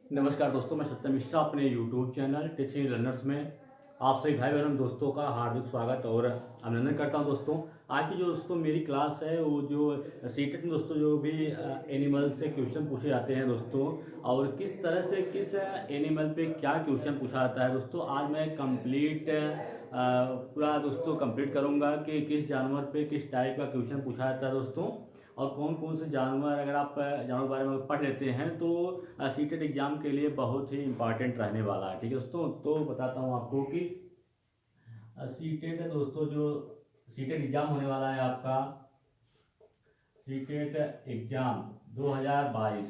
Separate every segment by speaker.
Speaker 1: नमस्कार दोस्तों, मैं सत्यम मिश्रा अपने यूट्यूब चैनल टीचिंग लर्नर्स में आप सभी भाई बहन दोस्तों का हार्दिक स्वागत और अभिनंदन करता हूं। दोस्तों, आज की जो दोस्तों मेरी क्लास है वो जो सीटेट में दोस्तों जो भी एनिमल से क्वेश्चन पूछे जाते हैं दोस्तों, और किस तरह से किस एनिमल पे क्या क्वेश्चन पूछा जाता है दोस्तों, आज मैं कंप्लीट पूरा दोस्तों कंप्लीट करूंगा कि किस जानवर पे किस टाइप का क्वेश्चन पूछा जाता है दोस्तों, और कौन कौन से जानवर अगर आप जानवर के बारे में पढ़ लेते हैं तो सीटेट एग्जाम के लिए बहुत ही इंपॉर्टेंट रहने वाला है। ठीक है दोस्तों, तो बताता हूँ आपको कि सीटेट दोस्तों जो सीटेट एग्जाम होने वाला है आपका सीटेट एग्जाम 2022।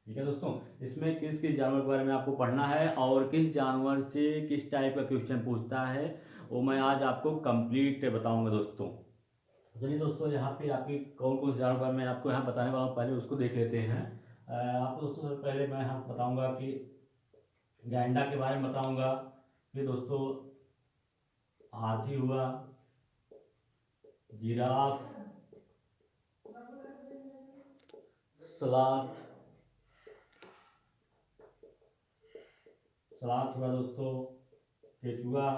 Speaker 1: ठीक है दोस्तों, इसमें किस किस जानवर के बारे में आपको पढ़ना है और किस जानवर से किस टाइप का क्वेश्चन पूछता है वो मैं आज आपको कंप्लीट बताऊंगा दोस्तों। चलिए दोस्तों, यहाँ पे आपके कौन कौन से जानवर मैं आपको यहाँ बताने वाला हूँ, पहले उसको देख लेते हैं। आपको दोस्तों सबसे पहले मैं यहाँ बताऊंगा कि गैंडा के बारे में बताऊंगा। फिर दोस्तों हाथी हुआ, जिराफ, सलाथ, सलाथ हुआ दोस्तों, केचुआ,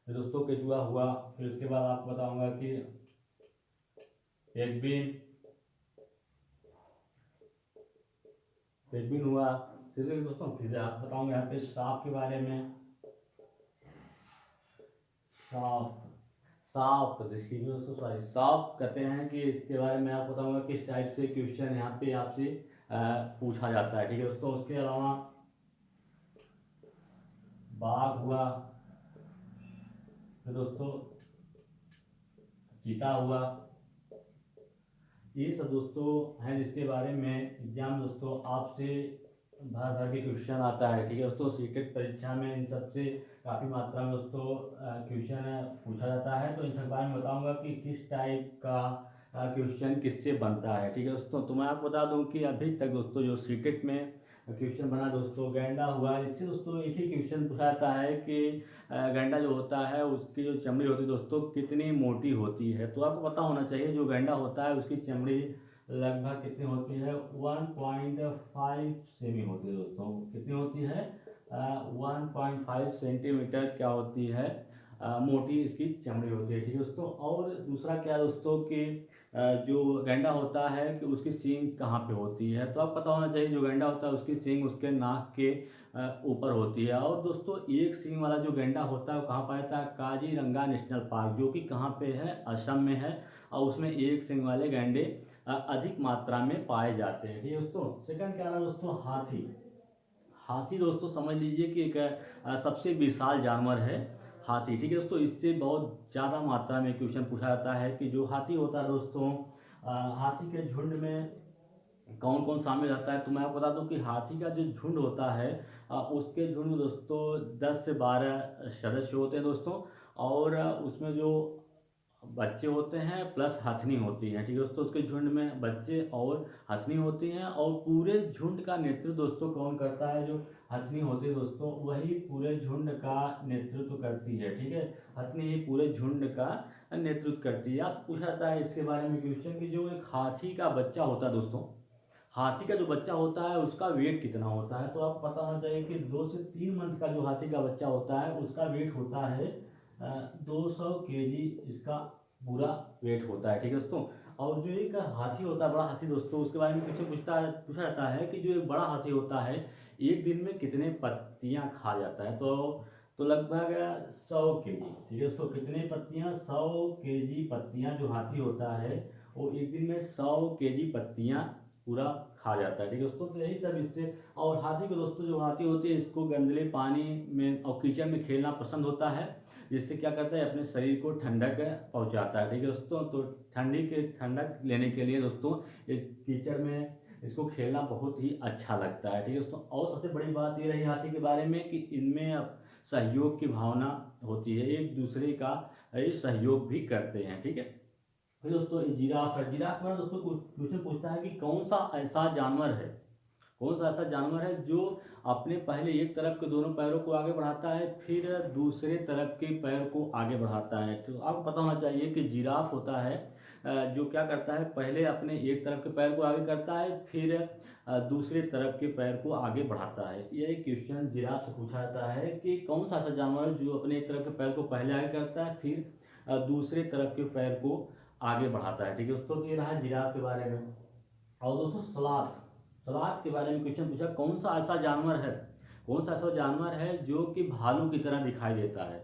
Speaker 1: फिर दोस्तों केचुआ हुआ। फिर उसके बाद आपको बताऊंगा कि पेंगुइन, पेंगुइन हुआ। फिर दोस्तों फिर आप बताऊंगा यहाँ पे सांप के बारे में। सांप, सांप देखिए दोस्तों, सॉरी सांप कहते हैं कि इसके बारे में आपको बताऊंगा किस टाइप से क्वेश्चन यहाँ पे आपसे पूछा जाता है। ठीक है दोस्तों, उसके अलावा बाघ हुआ, फिर दोस्तों चीता हुआ। ये सब दोस्तों हैं जिसके बारे में एग्जाम दोस्तों आपसे भर भर के क्वेश्चन आता है। ठीक है दोस्तों, सीटेट परीक्षा में इन सबसे काफ़ी मात्रा में दोस्तों क्वेश्चन पूछा जाता है, तो इन सब बारे में बताऊंगा कि किस टाइप का क्वेश्चन किससे बनता है। ठीक है दोस्तों, तो मैं आपको बता दूं कि अभी तक दोस्तों जो सीटेट में क्वेश्चन बना दोस्तों गैंडा हुआ, इससे दोस्तों एक ही क्वेश्चन पूछा जाता है कि गैंडा जो होता है उसकी जो चमड़ी होती है दोस्तों कितनी मोटी होती है। तो आपको पता होना चाहिए जो गैंडा होता है उसकी चमड़ी लगभग कितनी होती है, 1.5 सेमी होती है दोस्तों। कितनी होती है, 1.5 सेंटीमीटर क्या होती है, मोटी इसकी चमड़ी होती है। ठीक है दोस्तों, और दूसरा क्या दोस्तों कि जो गैंडा होता है कि उसकी सींग कहाँ पे होती है, तो आप पता होना चाहिए जो गैंडा होता है उसकी सींग उसके नाक के ऊपर होती है। और दोस्तों एक सींग वाला जो गैंडा होता है वो कहाँ पाया जाता है, काजीरंगा नेशनल पार्क, जो कि कहाँ पे है, असम में है, और उसमें एक सींग वाले गैंडे अधिक मात्रा में पाए जाते हैं। ठीक है दोस्तों, सेकंड क्या है दोस्तों, हाथी। हाथी दोस्तों समझ लीजिए कि एक सबसे विशाल जानवर है हाथी। ठीक है दोस्तों, इससे बहुत ज़्यादा मात्रा में क्वेश्चन पूछा जाता है कि जो हाथी होता है दोस्तों, हाथी के झुंड में कौन कौन शामिल रहता है। तो मैं आपको बता दूं कि हाथी का जो झुंड होता है उसके झुंड में दोस्तों 10 से 12 सदस्य होते हैं दोस्तों, और उसमें जो बच्चे होते हैं प्लस हथनी होती है। ठीक है दोस्तों, उसके झुंड में बच्चे और हथनी होती हैं, और पूरे झुंड का नेतृत्व दोस्तों कौन करता है, जो हथनी होती है दोस्तों वही पूरे झुंड का नेतृत्व करती है। ठीक है, हथनी ही पूरे झुंड का नेतृत्व करती है। आपसे पूछा जाता है इसके बारे में क्वेश्चन कि जो एक हाथी का बच्चा होता है दोस्तों, हाथी का जो बच्चा होता है उसका वेट कितना होता है। तो आपको पता होना चाहिए कि 2 से 3 मंथ का जो हाथी का बच्चा होता है उसका वेट होता है 200 केजी, इसका पूरा वेट होता है। ठीक है दोस्तों, और जो एक हाथी होता है बड़ा हाथी दोस्तों, उसके बारे में क्वेश्चन पूछा जाता है कि जो एक बड़ा हाथी होता है एक दिन में कितने पत्तियां खा जाता है। तो लगभग 100 केजी। ठीक है दोस्तों, कितने पत्तियां, 100 केजी पत्तियां जो हाथी होता है वो एक दिन में 100 केजी पत्तियां पूरा खा जाता है। ठीक है दोस्तों, तो यही सब इससे। और हाथी को दोस्तों, जो हाथी होती है इसको गंदले पानी में और कीचड़ में खेलना पसंद होता है, जिससे क्या करता है अपने शरीर को ठंडक पहुंचाता है। ठीक है दोस्तों, तो ठंडक लेने के लिए दोस्तों इस कीचड़ में इसको खेलना बहुत ही अच्छा लगता है। ठीक है दोस्तों, और सबसे बड़ी बात ये रही हाथी के बारे में कि इनमें अब सहयोग की भावना होती है, एक दूसरे का ये सहयोग भी करते हैं। ठीक है, फिर दोस्तों जिराफ है। जिराफ में दोस्तों क्वेश्चन पूछता है कि कौन सा ऐसा जानवर है, कौन सा ऐसा जानवर है जो अपने पहले एक तरफ के दोनों पैरों को आगे बढ़ाता है फिर दूसरे तरफ के पैर को आगे बढ़ाता है। तो आपको पता होना चाहिए कि जिराफ होता है जो क्या करता है, पहले अपने एक तरफ के पैर को आगे करता है, फिर दूसरे तरफ के पैर को आगे बढ़ाता है। यही क्वेश्चन जिराफ से पूछा जाता है कि कौन सा ऐसा जानवर है जो अपने एक तरफ के पैर को पहले आगे करता है, फिर दूसरे तरफ के पैर को आगे बढ़ाता है। ठीक है दोस्तों, ये रहा जिराफ के बारे में। और दोस्तों सलाद, सलाद के बारे में क्वेश्चन पूछा, कौन सा ऐसा जानवर है, कौन सा ऐसा जानवर है जो कि भालू की तरह दिखाई देता है।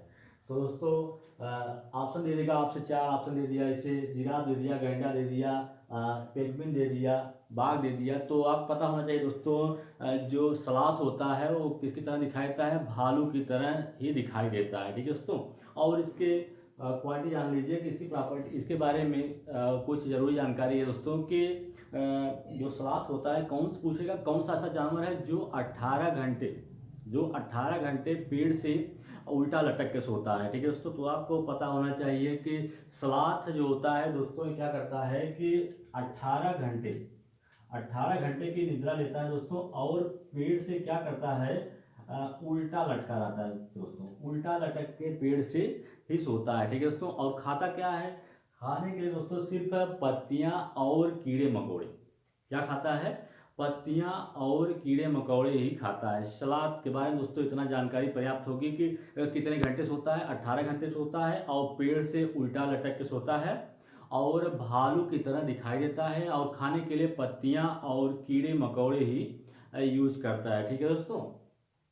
Speaker 1: तो दोस्तों ऑप्शन दे देगा, आपसे 4 ऑप्शन दे दिया, इसे जिराफ दे दिया, गैंडा दे दिया, पेंगुइन दे दिया, बाघ दे दिया। तो आप पता होना चाहिए दोस्तों, जो सलाद होता है वो किसकी तरह दिखाई देता है, भालू की तरह ही दिखाई देता है। ठीक है दोस्तों, और इसके क्वालिटी जान लीजिए कि इसकी प्रॉपर्टी, इसके बारे में कुछ ज़रूरी जानकारी है दोस्तों कि जो सलाद होता है, कौन पूछेगा कौन सा ऐसा जानवर है जो 18 घंटे पेड़ से उल्टा लटक के सोता है। ठीक है दोस्तों, तो आपको पता होना चाहिए कि सलाद जो होता है दोस्तों, ये क्या करता है कि 18 घंटे की निद्रा लेता है दोस्तों, और पेड़ से क्या करता है, उल्टा लटका रहता है दोस्तों, उल्टा लटक के पेड़ से ही सोता है। ठीक है दोस्तों, और खाता क्या है, खाने के लिए दोस्तों सिर्फ पत्तियां और कीड़े मकोड़े। क्या खाता है, पत्तियां और कीड़े मकोड़े ही खाता है। सलाद के बारे में दोस्तों इतना जानकारी पर्याप्त होगी कि कितने घंटे सोता है, 18 घंटे सोता है, और पेड़ से उल्टा लटक के सोता है, और भालू की तरह दिखाई देता है, और खाने के लिए पत्तियां और कीड़े मकोड़े ही यूज करता है। ठीक है दोस्तों,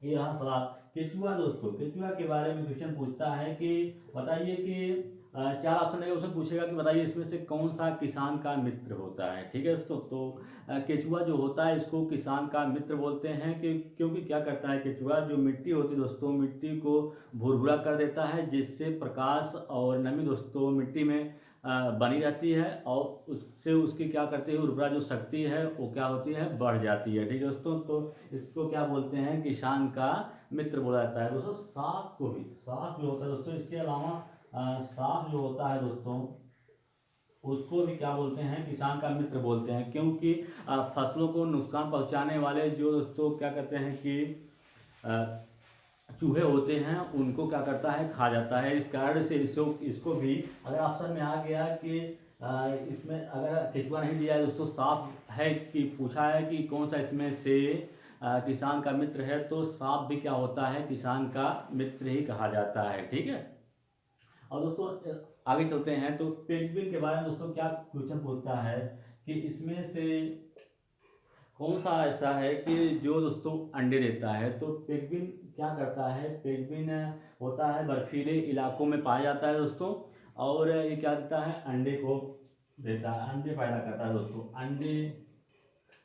Speaker 1: ये रहा सलाद। केचुआ दोस्तों, केचुआ के बारे में क्वेश्चन पूछता है कि बताइए कि 4 ऑप्शन देगा, उसमें पूछेगा कि बताइए इसमें से कौन सा किसान का मित्र होता है। ठीक है दोस्तों, तो केचुआ जो होता है इसको किसान का मित्र बोलते हैं कि क्योंकि क्या करता है केचुआ, जो मिट्टी होती है दोस्तों, मिट्टी को भुरभुरा कर देता है, जिससे प्रकाश और नमी दोस्तों मिट्टी में बनी रहती है, और उससे उसकी क्या करती है, उर्वरा जो शक्ति है वो क्या होती है, बढ़ जाती है। ठीक है दोस्तों, तो इसको क्या बोलते हैं, किसान का मित्र बोला जाता है। दोस्तों सांप को भी, सांप जो होता है दोस्तों, इसके अलावा सांप जो होता है दोस्तों, उसको भी क्या बोलते हैं, किसान का मित्र बोलते हैं, क्योंकि फसलों को नुकसान पहुंचाने वाले जो दोस्तों क्या कहते हैं कि चूहे होते हैं, उनको क्या करता है, खा जाता है। इस कारण से इसको भी अगर ऑप्शन में आ गया कि इसमें अगर केचुआ नहीं दिया है दोस्तों, सांप है कि पूछा है कि कौन सा इसमें से किसान का मित्र है, तो सांप भी क्या होता है, किसान का मित्र ही कहा जाता है। ठीक है, और दोस्तों आगे चलते हैं। तो पेंगुइन के बारे में दोस्तों क्या क्वेश्चन पूछता है कि इसमें से कौन सा ऐसा है कि जो दोस्तों अंडे देता है। तो पेंगुइन क्या करता है, पेंगुइन होता है बर्फीले इलाकों में पाया जाता है दोस्तों, और ये क्या देता है, अंडे को देता है, अंडे पैदा करता है दोस्तों, अंडे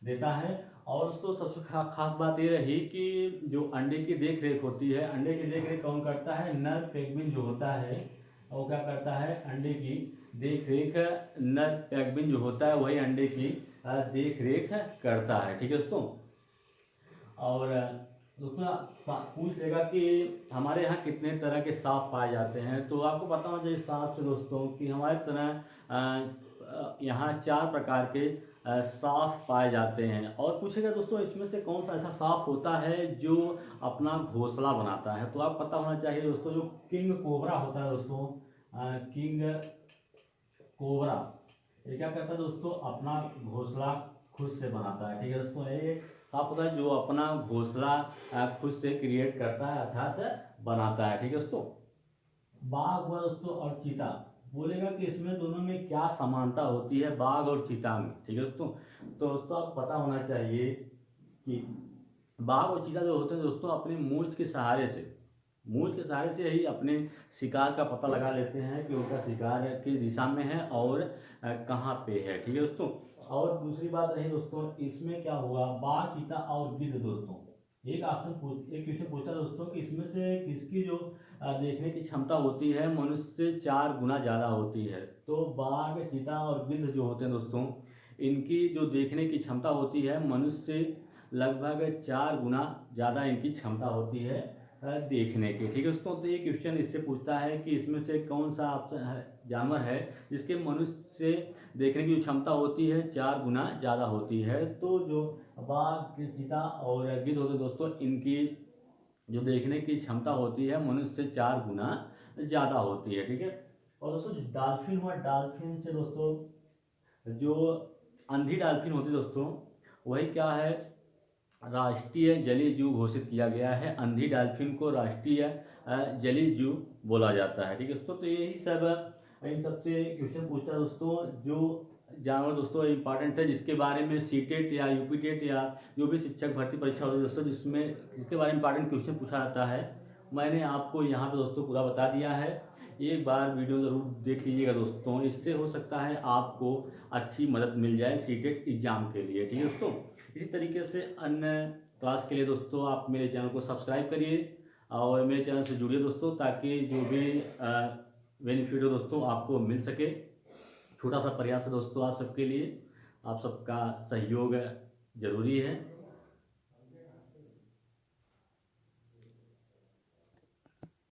Speaker 1: देता है। और दोस्तों सबसे खास बात ये रही कि जो अंडे की देख रेख होती है, अंडे की देख रेख कौन करता है, नर पेंगुइन जो होता है वो क्या करता है, अंडे की देख रेख, नर पेंगुइन जो होता है वही अंडे की देख रेख करता है। ठीक है दोस्तों, और दोस्तों पूछ लेगा कि हमारे यहाँ कितने तरह के सांप पाए जाते हैं। तो आपको पता होना चाहिए सांप से दोस्तों कि हमारे तरह यहाँ 4 प्रकार के सांप पाए जाते हैं। और पूछेगा दोस्तों इसमें से कौन सा ऐसा सांप होता है जो अपना घोंसला बनाता है। तो आप पता होना चाहिए दोस्तों, जो किंग कोबरा होता है दोस्तों, किंग कोबरा, ये क्या करता है दोस्तों, अपना घोंसला खुद से बनाता है। ठीक है दोस्तों, ये सांप होता है जो अपना घोंसला खुद से क्रिएट करता है, अर्थात बनाता है। ठीक है दोस्तों, बाघ हुआ दोस्तों और चीता, बोलेगा कि इसमें दोनों में क्या समानता होती है, बाघ और चीता में। ठीक है दोस्तों, तो दोस्तों आपको पता होना चाहिए कि बाघ और चीता जो होते हैं दोस्तों, अपनी मूंछ के सहारे से, मूंछ के सहारे से ही अपने शिकार का पता लगा लेते हैं कि उनका शिकार किस दिशा में है और कहाँ पे है। ठीक है दोस्तों, और दूसरी बात रही दोस्तों, इसमें क्या हुआ, बाघ चीता और गिद्ध दोस्तों, एक क्वेश्चन पूछा दोस्तों कि इसमें से किसकी जो देखने की क्षमता होती है मनुष्य से 4 गुना ज़्यादा होती है। तो बाघ चीता और गिद्ध जो होते हैं दोस्तों, इनकी जो देखने की क्षमता होती है मनुष्य से लगभग 4 गुना ज़्यादा इनकी क्षमता होती है देखने के। ठीक है दोस्तों, तो ये क्वेश्चन इससे पूछता है कि इसमें से कौन सा जानवर है जिसके मनुष्य से देखने की जो क्षमता होती है 4 गुना ज़्यादा होती है। तो जो बाघ चीता और गिद्ध होते हैं दोस्तों, इनकी जो देखने की क्षमता होती है मनुष्य से 4 गुना ज़्यादा होती है। ठीक है, और दोस्तों जो डॉल्फिन हुआ, डॉल्फिन से दोस्तों जो अंधी डॉल्फिन होती है दोस्तों, वही क्या है, राष्ट्रीय जलीय जीव घोषित किया गया है। अंधी डॉल्फिन को राष्ट्रीय जलीय जीव बोला जाता है, ठीक है दोस्तों। तो यही सब इन सबसे क्वेश्चन पूछता है दोस्तों, जो जानवर दोस्तों इंपॉर्टेंट है, जिसके बारे में सीटेट या यूपीटेट या जो भी शिक्षक भर्ती परीक्षा होती है दोस्तों, जिसके बारे में इंपॉर्टेंट क्वेश्चन पूछा जाता है, मैंने आपको यहाँ पे दोस्तों पूरा बता दिया है। एक बार वीडियो ज़रूर देख लीजिएगा दोस्तों, इससे हो सकता है आपको अच्छी मदद मिल जाए सीटेट एग्ज़ाम के लिए, ठीक है दोस्तों। इसी तरीके से अन्य क्लास के लिए दोस्तों आप मेरे चैनल को सब्सक्राइब करिए और मेरे चैनल से जुड़िए दोस्तों, ताकि जो भी बेनिफिट हो दोस्तों आपको मिल सके। छोटा सा प्रयास है दोस्तों आप सबके लिए, आप सबका सहयोग ज़रूरी है।